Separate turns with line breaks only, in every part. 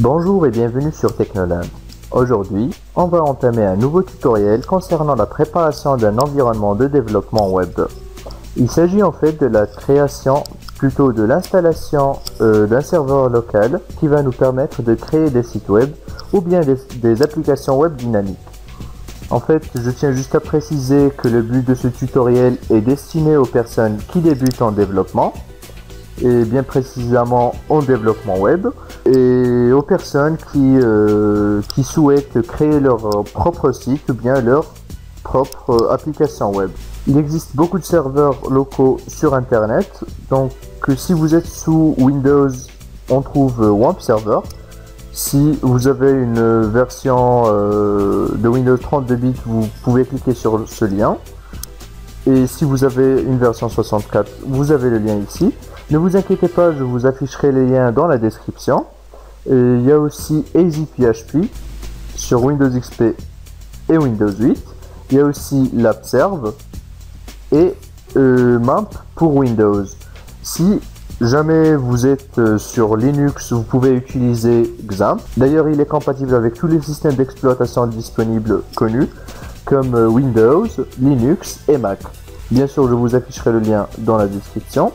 Bonjour et bienvenue sur Technoland. Aujourd'hui, on va entamer un nouveau tutoriel concernant la préparation d'un environnement de développement web. Il s'agit en fait de la création, plutôt de l'installation d'un serveur local qui va nous permettre de créer des sites web ou bien des applications web dynamiques. En fait, je tiens juste à préciser que le but de ce tutoriel est destiné aux personnes qui débutent en développement, et bien précisément en développement web, et aux personnes qui souhaitent créer leur propre site ou bien leur propre application web. Il existe beaucoup de serveurs locaux sur internet, donc si vous êtes sous Windows, on trouve WAMP Server. Si vous avez une version de Windows 32 bits, vous pouvez cliquer sur ce lien. Et si vous avez une version 64, vous avez le lien ici. Ne vous inquiétez pas, je vous afficherai les liens dans la description. Et il y a aussi EasyPHP sur Windows XP et Windows 8. Il y a aussi LabServe et MAMP pour Windows. Si jamais vous êtes sur Linux, vous pouvez utiliser XAMPP. D'ailleurs, il est compatible avec tous les systèmes d'exploitation disponibles connus, comme Windows, Linux et Mac. Bien sûr, je vous afficherai le lien dans la description.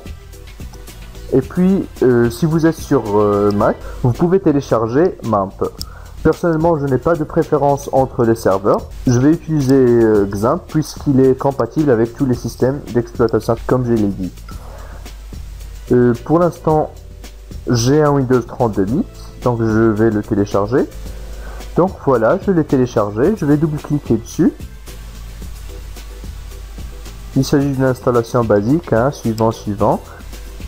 Et puis, si vous êtes sur Mac, vous pouvez télécharger MAMP. Personnellement, je n'ai pas de préférence entre les serveurs. Je vais utiliser XAMPP puisqu'il est compatible avec tous les systèmes d'exploitation, comme je l'ai dit. Pour l'instant, j'ai un Windows 32 bits, donc je vais le télécharger. Donc voilà, je l'ai téléchargé, je vais double-cliquer dessus. Il s'agit d'une installation basique, suivant.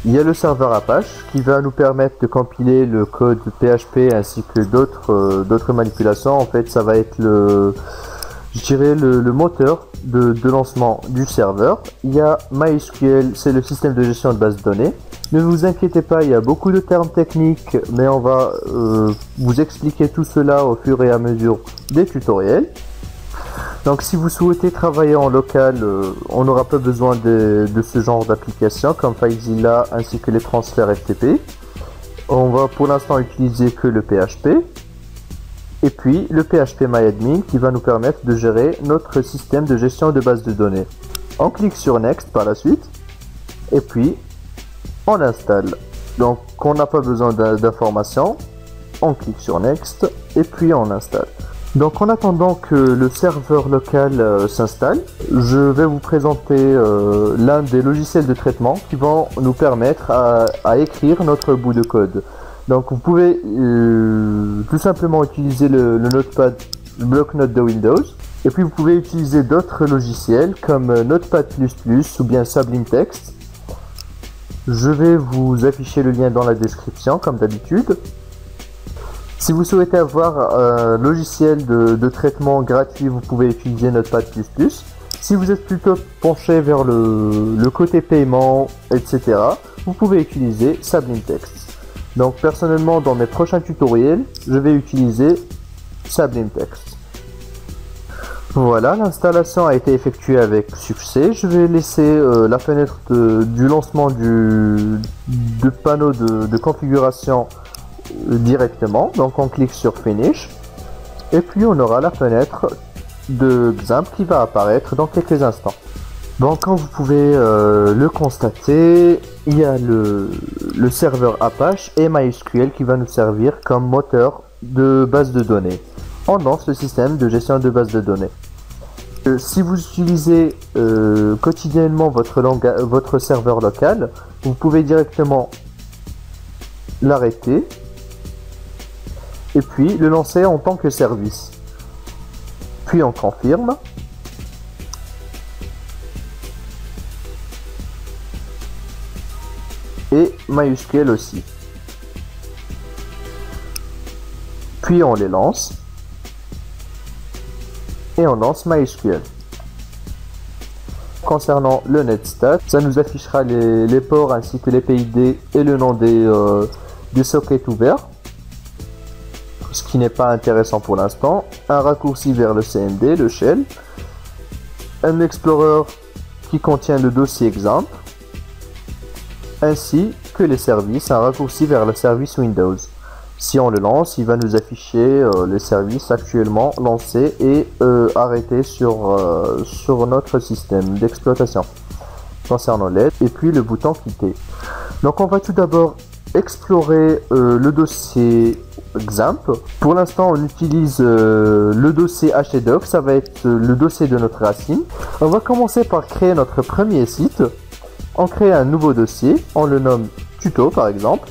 Il y a le serveur Apache qui va nous permettre de compiler le code PHP ainsi que d'autres manipulations. En fait, ça va être le moteur de lancement du serveur. Il y a MySQL, c'est le système de gestion de base de données. Ne vous inquiétez pas, il y a beaucoup de termes techniques, mais on va vous expliquer tout cela au fur et à mesure des tutoriels. Donc si vous souhaitez travailler en local, on n'aura pas besoin de ce genre d'application comme FileZilla ainsi que les transferts FTP. On va pour l'instant utiliser que le PHP. Et puis le PHPMyAdmin qui va nous permettre de gérer notre système de gestion de base de données. On clique sur Next par la suite. Et puis on installe. Donc on n'a pas besoin d'informations. On clique sur Next. Et puis on installe. Donc en attendant que le serveur local s'installe, je vais vous présenter l'un des logiciels de traitement qui vont nous permettre à écrire notre bout de code. Donc vous pouvez tout simplement utiliser le Notepad, le bloc-notes de Windows, et puis vous pouvez utiliser d'autres logiciels comme Notepad++ ou bien Sublime Text. Je vais vous afficher le lien dans la description comme d'habitude. Si vous souhaitez avoir un logiciel de traitement gratuit, vous pouvez utiliser Notepad++. Si vous êtes plutôt penché vers le côté paiement, etc., vous pouvez utiliser Sublime Text. Donc personnellement, dans mes prochains tutoriels, je vais utiliser Sublime Text. Voilà, l'installation a été effectuée avec succès. Je vais laisser la fenêtre du lancement du panneau de configuration directement. Donc on clique sur Finish. Et puis on aura la fenêtre de XAMPP qui va apparaître dans quelques instants. Donc comme vous pouvez le constater, il y a le serveur Apache et MySQL qui va nous servir comme moteur de base de données. On lance le système de gestion de base de données. Si vous utilisez quotidiennement votre serveur local, vous pouvez directement l'arrêter et puis le lancer en tant que service. Puis on confirme. Et MySQL aussi. Puis on les lance. Et on lance MySQL. Concernant le netstat, ça nous affichera les ports ainsi que les PID et le nom des sockets ouverts. Ce qui n'est pas intéressant pour l'instant. Un raccourci vers le CMD, le shell. Un explorer qui contient le dossier XAMPP. Ainsi que les services, un raccourci vers le service Windows. Si on le lance, il va nous afficher les services actuellement lancés et arrêtés sur notre système d'exploitation concernant l'aide, et puis le bouton quitter. Donc on va tout d'abord explorer le dossier XAMPP. Pour l'instant on utilise le dossier htdoc, ça va être le dossier de notre racine. On va commencer par créer notre premier site. On crée un nouveau dossier, on le nomme tuto par exemple.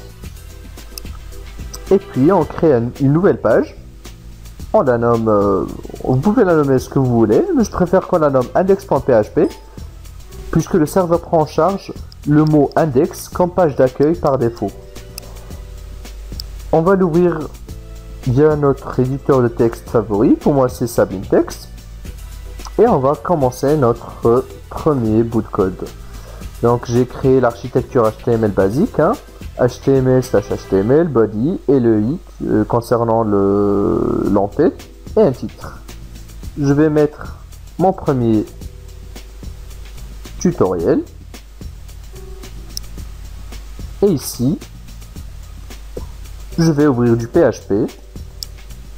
Et puis on crée une nouvelle page. On la nomme, vous pouvez la nommer ce que vous voulez, mais je préfère qu'on la nomme index.php, puisque le serveur prend en charge le mot index comme page d'accueil par défaut. On va l'ouvrir via notre éditeur de texte favori, pour moi c'est Sabine Text, et on va commencer notre premier bout de code. Donc j'ai créé l'architecture HTML basique, HTML/HTML, body et le i concernant l'entête et un titre. Je vais mettre mon premier tutoriel et ici je vais ouvrir du PHP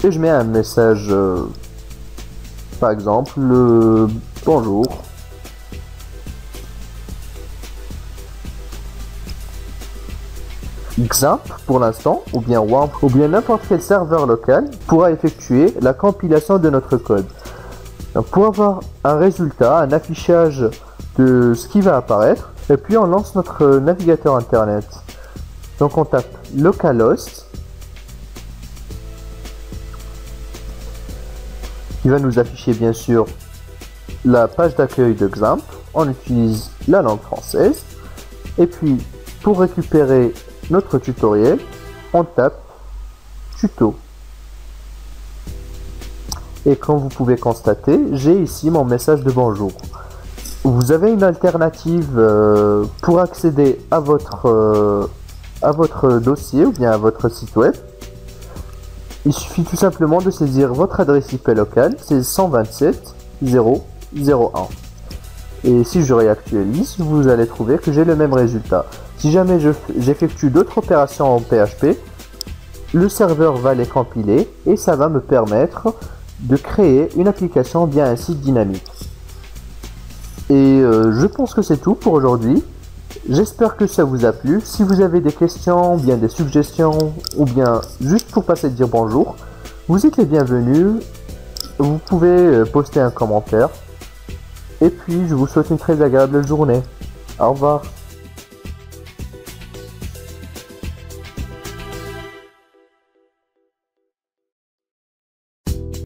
et je mets un message par exemple bonjour. XAMPP pour l'instant, ou bien WAMP, ou bien n'importe quel serveur local pourra effectuer la compilation de notre code. Donc pour avoir un résultat, un affichage de ce qui va apparaître, et puis on lance notre navigateur internet. Donc on tape localhost, qui va nous afficher bien sûr la page d'accueil de XAMPP. On utilise la langue française, et puis pour récupérer notre tutoriel, on tape tuto. Et comme vous pouvez constater, j'ai ici mon message de bonjour. Vous avez une alternative pour accéder à votre dossier ou bien à votre site web. Il suffit tout simplement de saisir votre adresse IP locale, c'est 127.0.0.1. Et si je réactualise, vous allez trouver que j'ai le même résultat. Si jamais j'effectue d'autres opérations en PHP, le serveur va les compiler et ça va me permettre de créer une application bien un site dynamique. Et je pense que c'est tout pour aujourd'hui. J'espère que ça vous a plu. Si vous avez des questions, bien des suggestions, ou bien juste pour passer dire bonjour, vous êtes les bienvenus. Vous pouvez poster un commentaire. Et puis je vous souhaite une très agréable journée. Au revoir.